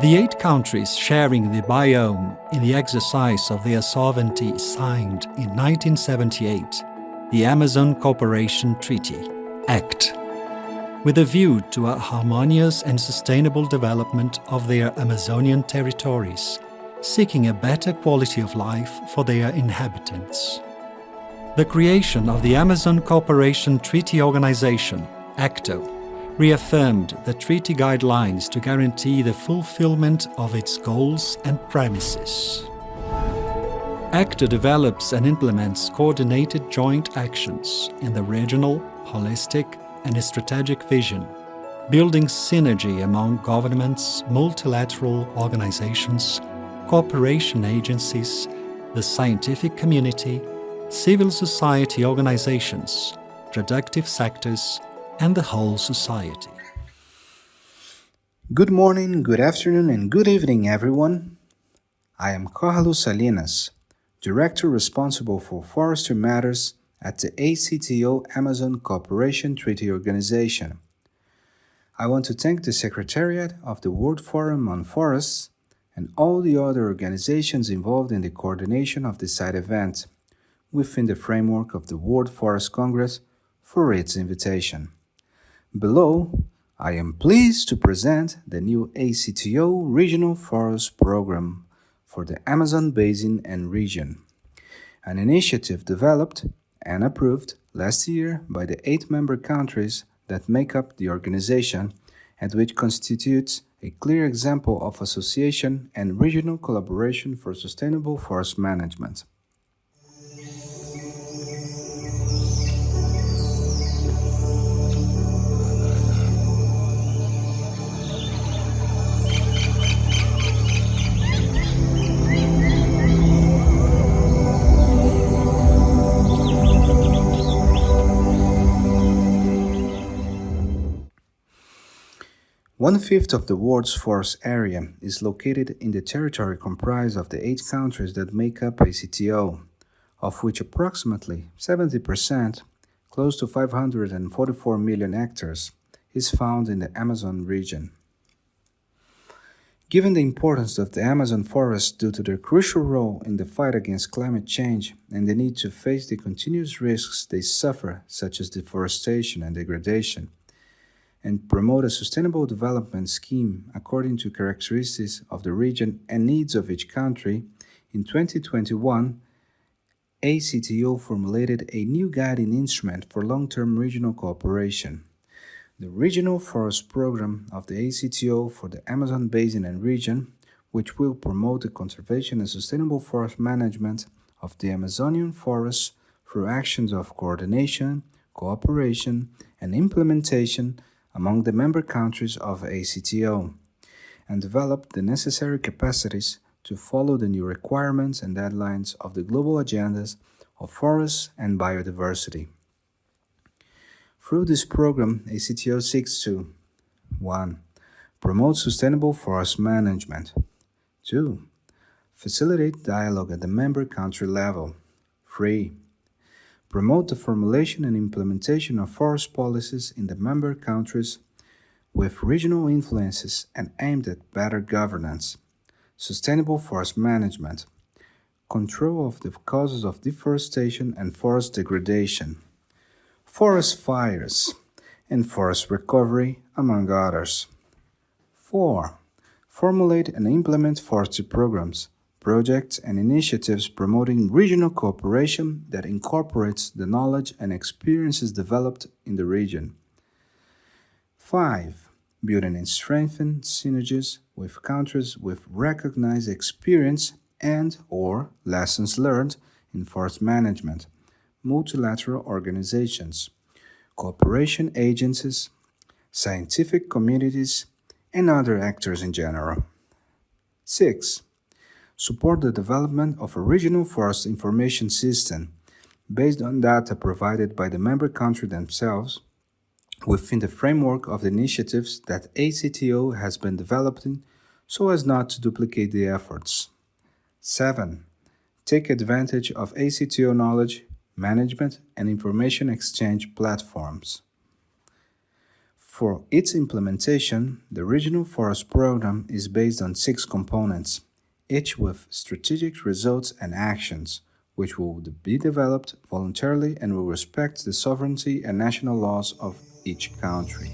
The 8 countries sharing the biome in the exercise of their sovereignty signed in 1978 the Amazon Cooperation Treaty, Act, with a view to a harmonious and sustainable development of their Amazonian territories, seeking a better quality of life for their inhabitants. The creation of the Amazon Cooperation Treaty Organization, Acto, reaffirmed the treaty guidelines to guarantee the fulfillment of its goals and premises. Acto develops and implements coordinated joint actions in the regional, holistic, and strategic vision, building synergy among governments, multilateral organizations, cooperation agencies, the scientific community, civil society organizations, productive sectors, and the whole society. Good morning, good afternoon, and good evening, everyone. I am Carlos Salinas, Director responsible for Forestry Matters at the ACTO Amazon Cooperation Treaty Organization. I want to thank the Secretariat of the World Forum on Forests and all the other organizations involved in the coordination of this side event within the framework of the World Forest Congress for its invitation. Below, I am pleased to present the new ACTO Regional Forest Program for the Amazon Basin and region, an initiative developed and approved last year by the 8 member countries that make up the organization and which constitutes a clear example of association and regional collaboration for sustainable forest management. One-fifth of the world's forest area is located in the territory comprised of the 8 countries that make up ACTO, of which approximately 70%, close to 544 million hectares, is found in the Amazon region. Given the importance of the Amazon forest due to their crucial role in the fight against climate change and the need to face the continuous risks they suffer, such as deforestation and degradation, and promote a sustainable development scheme according to characteristics of the region and needs of each country, in 2021, ACTO formulated a new guiding instrument for long-term regional cooperation, the Regional Forest Program of the ACTO for the Amazon Basin and region, which will promote the conservation and sustainable forest management of the Amazonian forests through actions of coordination, cooperation, and implementation among the member countries of ACTO, and develop the necessary capacities to follow the new requirements and deadlines of the global agendas of forests and biodiversity. Through this program, ACTO seeks to 1. Promote sustainable forest management. 2. Facilitate dialogue at the member country level. 3. Promote the formulation and implementation of forest policies in the member countries with regional influences and aimed at better governance, sustainable forest management, control of the causes of deforestation and forest degradation, forest fires, and forest recovery, among others. 4. Formulate and implement forestry programs, projects, and initiatives promoting regional cooperation that incorporates the knowledge and experiences developed in the region. 5. Building and strengthen synergies with countries with recognized experience and/or lessons learned in forest management, multilateral organizations, cooperation agencies, scientific communities, and other actors in general. 6. Support the development of a regional forest information system based on data provided by the member country themselves within the framework of the initiatives that ACTO has been developing so as not to duplicate the efforts. 7. Take advantage of ACTO knowledge, management, and information exchange platforms. For its implementation, the Regional Forest Program is based on 6 components, each with strategic results and actions, which will be developed voluntarily and will respect the sovereignty and national laws of each country.